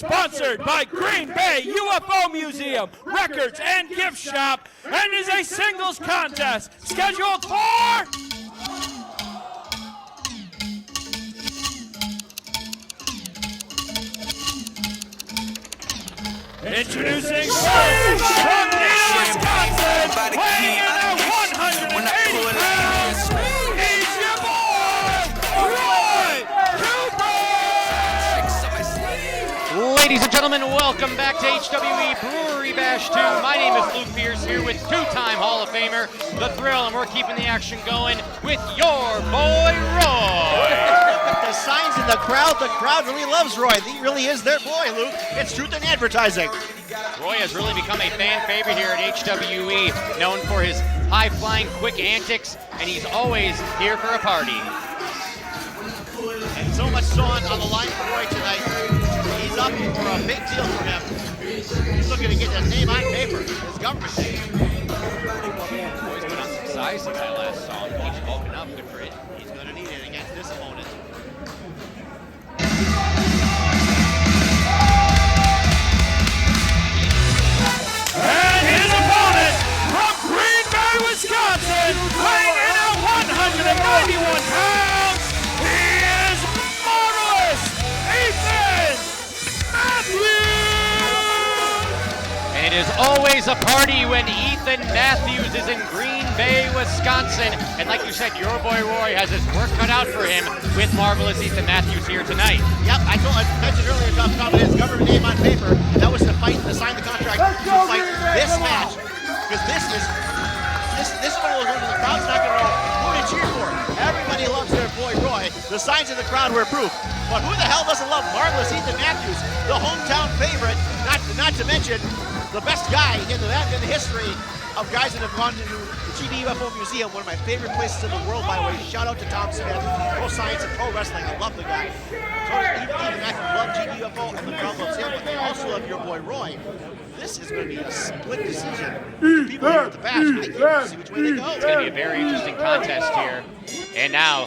sponsored by Green Bay UFO Museum, Records and Gift Shop, and is a singles contest scheduled for... Introducing from Wisconsin, weighing in at 180 pounds, he's your boy, Roy Cooper! Ladies and gentlemen, welcome back to HWE Brewery Bash 2. My name is Luke Pierce here with two-time Hall of Famer, The Thrill, and we're keeping the action going with your boy, Roy. The signs in the crowd really loves Roy. He really is their boy, Luke. It's truth in advertising. Roy has really become a fan favorite here at HWE, known for his high-flying, quick antics, and he's always here for a party. And so much so on the line for Roy tonight. He's up for a big deal for him. He's looking to get his name on paper, his government name. Roy's put on some size in that last song. He's bulking up, good for it. He's going to need it against this opponent. And his opponent from Green Bay, Wisconsin, weighing in at 191 pounds, he is Marvelous Ethen Matthews! And it is always a party when Ethen Matthews is in Green Bay, Wisconsin. And like you said, your boy Roy has his work cut out for him with Marvelous Ethen Matthews here tonight. Yep, I mentioned earlier, Tom Scott, his government name on paper. That was to sign the contract to fight this match. Because this one was one of the crowd's not going to know who to cheer for. Everybody loves their boy Roy. The signs in the crowd were proof. But who the hell doesn't love Marvelous Ethen Matthews, the hometown favorite, not to mention the best guy in the history of guys that have gone to the GB UFO Museum, one of my favorite places in the world, by the way. Shout out to Tom Smith, Pro Science and Pro Wrestling. I love the guy. So does Ethen Matthews love GB UFO, and the crowd loves him, but they also love your boy Roy. This is going to be a split decision. People here at the Bash, I can't see which way they go. It's going to be a very interesting contest here. And now,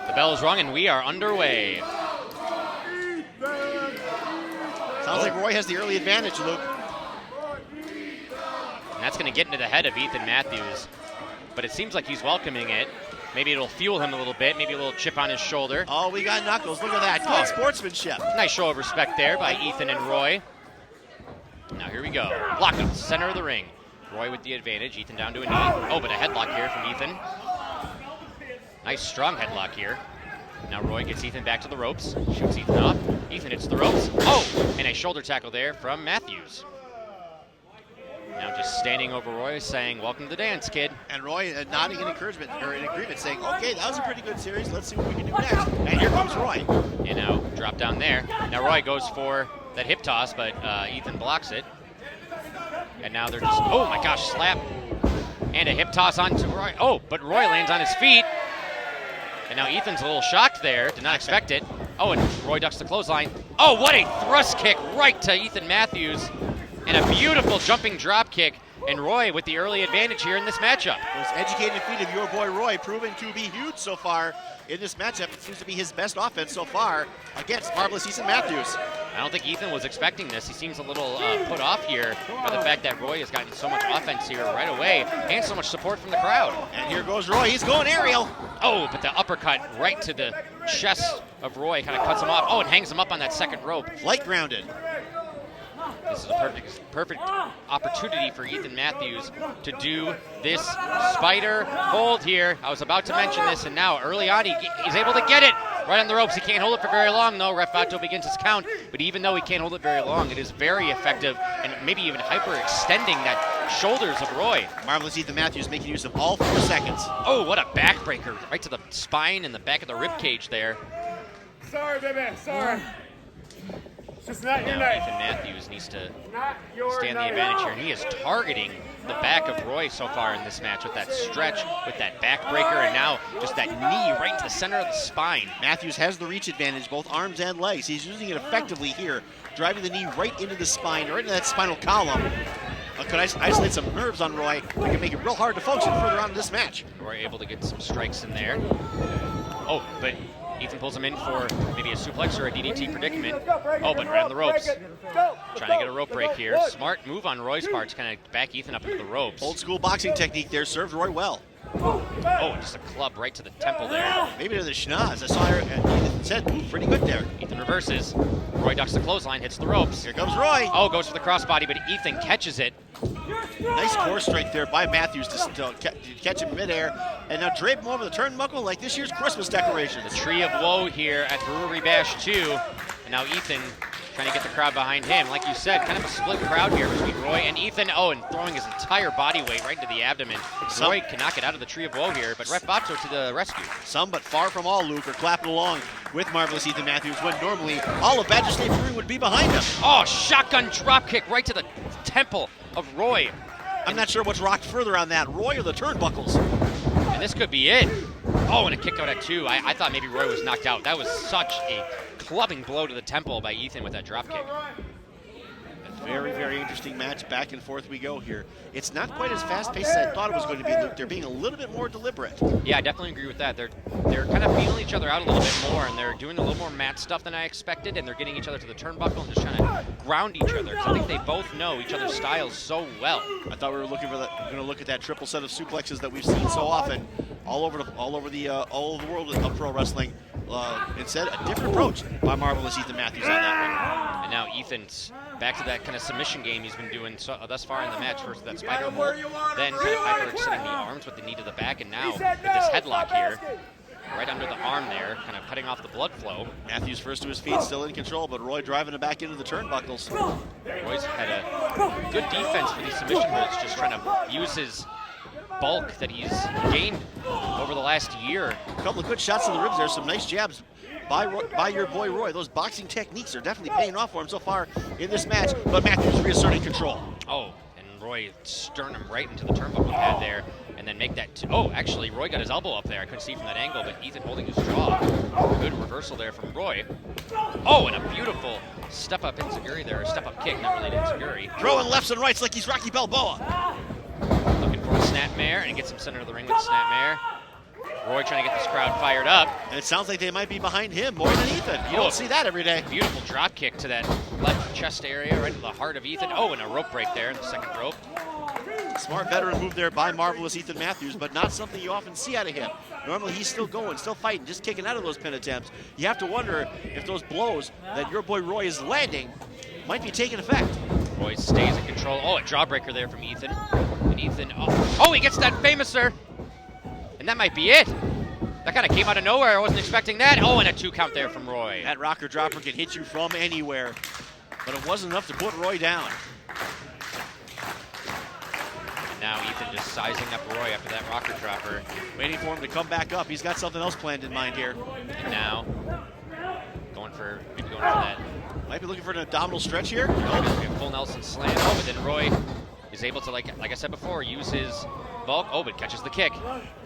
the bell is rung and we are underway. Sounds like Roy has the early advantage, Luke. And that's going to get into the head of Ethen Matthews. But it seems like he's welcoming it. Maybe it'll fuel him a little bit. Maybe a little chip on his shoulder. Oh, we got knuckles. Look at that. Good sportsmanship. Nice show of respect there by Ethen and Roy. Now here we go. Block up, center of the ring. Roy with the advantage. Ethen down to a knee. Oh, but a headlock here from Ethen. Nice strong headlock here. Now Roy gets Ethen back to the ropes. Shoots Ethen off. Ethen hits the ropes. Oh, and a shoulder tackle there from Matthews. Now just standing over Roy, saying, "Welcome to the dance, kid." And Roy nodding in encouragement, or in agreement, saying, "Okay, that was a pretty good series. Let's see what we can do next." And here comes Roy. And now drop down there. Now Roy goes for that hip toss, but Ethen blocks it. And now they're just, oh my gosh, slap. And a hip toss onto Roy. Oh, but Roy lands on his feet. And now Ethan's a little shocked there, did not expect it. Oh, and Roy ducks the clothesline. Oh, what a thrust kick right to Ethen Matthews. And a beautiful jumping drop kick. And Roy with the early advantage here in this matchup. Those educated feet of your boy Roy proven to be huge so far in this matchup. It seems to be his best offense so far against Marvelous Ethen Matthews. I don't think Ethen was expecting this. He seems a little put off here by the fact that Roy has gotten so much offense here right away and so much support from the crowd. And here goes Roy. He's going aerial. Oh, but the uppercut right to the chest of Roy kind of cuts him off. Oh, and hangs him up on that second rope. Light grounded. This is a perfect opportunity for Ethen Matthews to do this spider hold here. I was about to mention this, and now early on he's able to get it right on the ropes. He can't hold it for very long, though. Ref Vato begins his count, but even though he can't hold it very long, it is very effective and maybe even hyper-extending that shoulders of Roy. Marvelous Ethen Matthews making use of all 4 seconds. Oh, what a backbreaker right to the spine and the back of the rib cage there. Sorry, baby, sorry. It's not your Now night. Ethen Matthews needs to Not your stand the night. advantage here, and he is targeting the back of Roy so far in this match with that stretch, with that backbreaker, and now just that knee right to the center of the spine. Matthews has the reach advantage, both arms and legs. He's using it effectively here, driving the knee right into the spine, right into that spinal column. Could isolate some nerves on Roy. It can make it real hard to function further on in this match. Roy able to get some strikes in there. Oh, but Ethen pulls him in for maybe a suplex or a DDT predicament. Oh, but right on the ropes. Trying to get a rope break here. Smart move on Roy's part to kind of back Ethen up into the ropes. Old school boxing technique there, served Roy well. Oh, just a club right to the temple there. Maybe to the schnoz. I saw her, Ethan said, moved pretty good there. Ethen reverses. Roy ducks the clothesline, hits the ropes. Here comes Roy. Oh, goes for the crossbody, but Ethen catches it. Nice core strike there by Matthews to catch him midair. And now drape him over the turnbuckle like this year's Christmas decorations. The Tree of Woe here at Brewery Bash 2. And now Ethen trying to get the crowd behind him. Like you said, kind of a split crowd here between Roy and Ethen. Oh, and throwing his entire body weight right into the abdomen. Roy cannot get out of the Tree of Woe here, but Ref Vato to the rescue. Some, but far from all, Luke, are clapping along with Marvelous Ethen Matthews when normally all of Badger State Brewing would be behind him. Oh, shotgun drop kick right to the temple of Roy. I'm not sure what's rocked further on that, Roy or the turnbuckles. And this could be it. Oh, and a kick out at 2. I thought maybe Roy was knocked out. That was such a clubbing blow to the temple by Ethen with that drop kick. A very, very interesting match. Back and forth we go here. It's not quite as fast-paced as I thought it was going to be, Luke. They're being a little bit more deliberate. Yeah, I definitely agree with that. They're kind of feeling each other out a little bit more, and they're doing a little more mat stuff than I expected, and they're getting each other to the turnbuckle and just trying to ground each other. Because I think they both know each other's styles so well. I thought we were looking for that. Going to look at that triple set of suplexes that we've seen so often all over the world of pro wrestling. Instead, a different approach by Marvelous Ethen Matthews on that one. And now Ethan's back to that kind of submission game he's been doing thus far in the match. First that spider hold, then kind of hyper-extending the arms with the knee to the back, and now with this headlock here, right under the arm there, kind of cutting off the blood flow. Matthews first to his feet, still in control, but Roy driving him back into the turnbuckles. Roy's had a good defense for these submission holds, just trying to use his bulk that he's gained over the last year. A couple of good shots to the ribs there, some nice jabs by your boy Roy. Those boxing techniques are definitely paying off for him so far in this match, but Matthews reasserting control. Oh, and Roy sternum right into the turnbuckle pad there, and then make that, oh, actually, Roy got his elbow up there. I couldn't see from that angle, but Ethen holding his jaw. Good reversal there from Roy. Oh, and a beautiful step-up enziguri there, a step-up kick, not really an enziguri. Throwing lefts and rights like he's Rocky Balboa. Looking for a snapmare, and he gets him center of the ring with a snapmare. Roy trying to get this crowd fired up. And it sounds like they might be behind him more than Ethen. You don't see that every day. Beautiful drop kick to that left chest area, right to the heart of Ethen. Oh, and a rope break there in the second rope. Smart veteran move there by Marvelous Ethen Matthews, but not something you often see out of him. Normally he's still going, still fighting, just kicking out of those pin attempts. You have to wonder if those blows that your boy Roy is landing might be taking effect. Roy stays in control. Oh, a jawbreaker there from Ethen. And Ethen, oh, he gets that famouser. And that might be it. That kind of came out of nowhere. I wasn't expecting that. Oh, and a 2 count there from Roy. That rocker dropper can hit you from anywhere, but it wasn't enough to put Roy down. And now Ethen just sizing up Roy after that rocker dropper. Waiting for him to come back up. He's got something else planned in mind here. And now going for that. Might be looking for an abdominal stretch here. No, he's going to full Nelson slam. Oh, but then Roy is able to, like I said before, use his bulk. Oh, but catches the kick.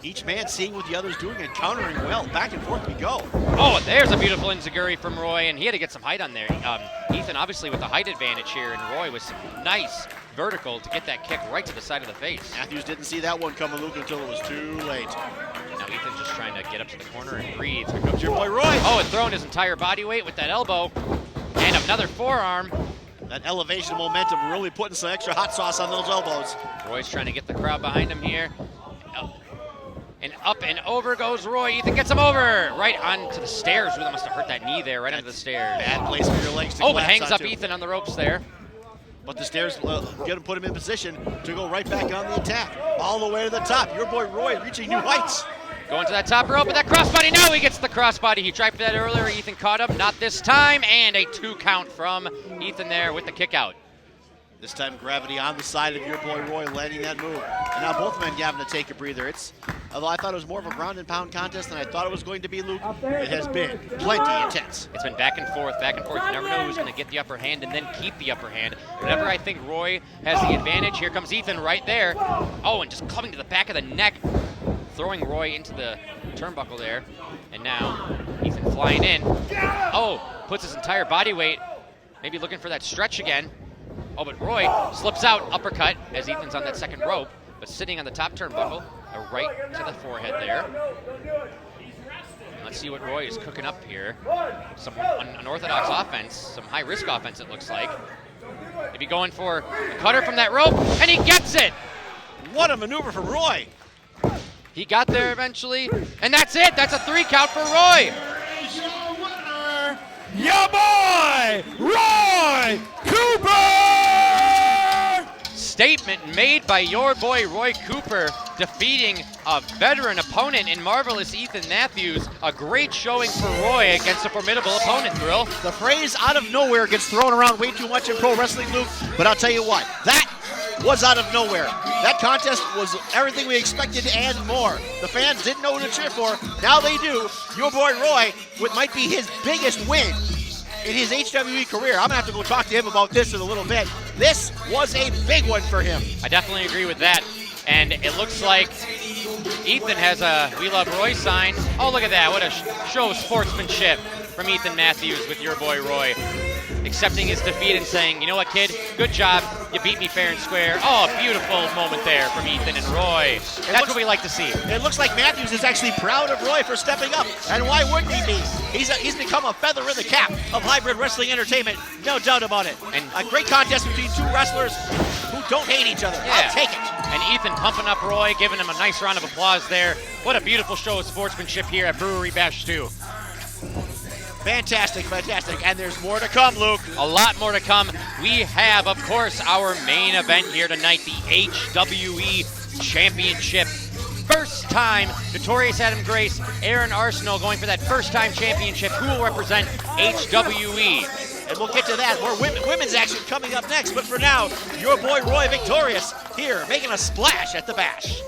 Each man seeing what the other's doing and countering well. Back and forth we go. Oh, and there's a beautiful enziguri from Roy, and he had to get some height on there. Ethen obviously with the height advantage here, and Roy was nice vertical to get that kick right to the side of the face. Matthews didn't see that one coming, Luke, until it was too late. Now Ethan just trying to get up to the corner and breathe. Here comes your boy Roy. Oh, and throwing his entire body weight with that elbow. And another forearm. That elevation momentum really putting some extra hot sauce on those elbows. Roy's trying to get the crowd behind him here. And up and over goes Roy. Ethen gets him over. Right onto the stairs. Really must have hurt that knee there, right onto the stairs. Bad place for your legs to Oh, but hangs onto. up Ethen on the ropes there. But the stairs put him in position to go right back on the attack. All the way to the top. Your boy Roy reaching new heights. Going to that top rope with that crossbody. Now he gets the crossbody. He tried for that earlier. Ethen caught him. Not this time. And a 2 count from Ethen there with the kick out. This time gravity on the side of your boy Roy landing that move. And now both men having to take a breather. Although I thought it was more of a ground and pound contest than I thought it was going to be, Luke, it has been plenty intense. It's been back and forth, back and forth. You never know who's going to get the upper hand and then keep the upper hand. Whenever I think Roy has the advantage, here comes Ethen right there. Oh, and just coming to the back of the neck, throwing Roy into the turnbuckle there. And now Ethen flying in. Oh, puts his entire body weight, maybe looking for that stretch again. Oh, but Roy slips out, uppercut, as Ethan's on that second rope, but sitting on the top turnbuckle, a right to the forehead there. Let's see what Roy is cooking up here. Some unorthodox offense, some high-risk offense it looks like. Maybe going for a cutter from that rope, and he gets it! What a maneuver from Roy. He got there eventually, and that's it! That's a 3 count for Roy! Your boy, Roy Cooper! Statement made by your boy Roy Cooper, defeating a veteran opponent in Marvelous Ethen Matthews. A great showing for Roy against a formidable opponent, Thrill. The phrase out of nowhere gets thrown around way too much in pro wrestling, Luke, but I'll tell you what, that was out of nowhere. That contest was everything we expected and more. The fans didn't know who to cheer for. Now they do. Your boy Roy, what might be his biggest win in his HWE career. I'm going to have to go talk to him about this in a little bit. This was a big one for him. I definitely agree with that. And it looks like Ethen has a We Love Roy sign. Oh, look at that. What a show of sportsmanship from Ethen Matthews with your boy Roy. Accepting his defeat and saying, you know what, kid? Good job. You beat me fair and square. Oh, a beautiful moment there from Ethen and Roy. That's what we like to see. It looks like Matthews is actually proud of Roy for stepping up. And why wouldn't he be? He's become a feather in the cap of hybrid wrestling entertainment. No doubt about it. And a great contest between two wrestlers who don't hate each other. Yeah. I'll take it. And Ethen pumping up Roy, giving him a nice round of applause there. What a beautiful show of sportsmanship here at Brewery Bash 2. Fantastic, fantastic. And there's more to come, Luke. A lot more to come. We have, of course, our main event here tonight, the HWE Championship. First time, Notorious Adam Grace, Aaron Arsenal going for that first time championship. Who will represent HWE? And we'll get to that. More women's action coming up next. But for now, your boy Roy victorious here, making a splash at the Bash.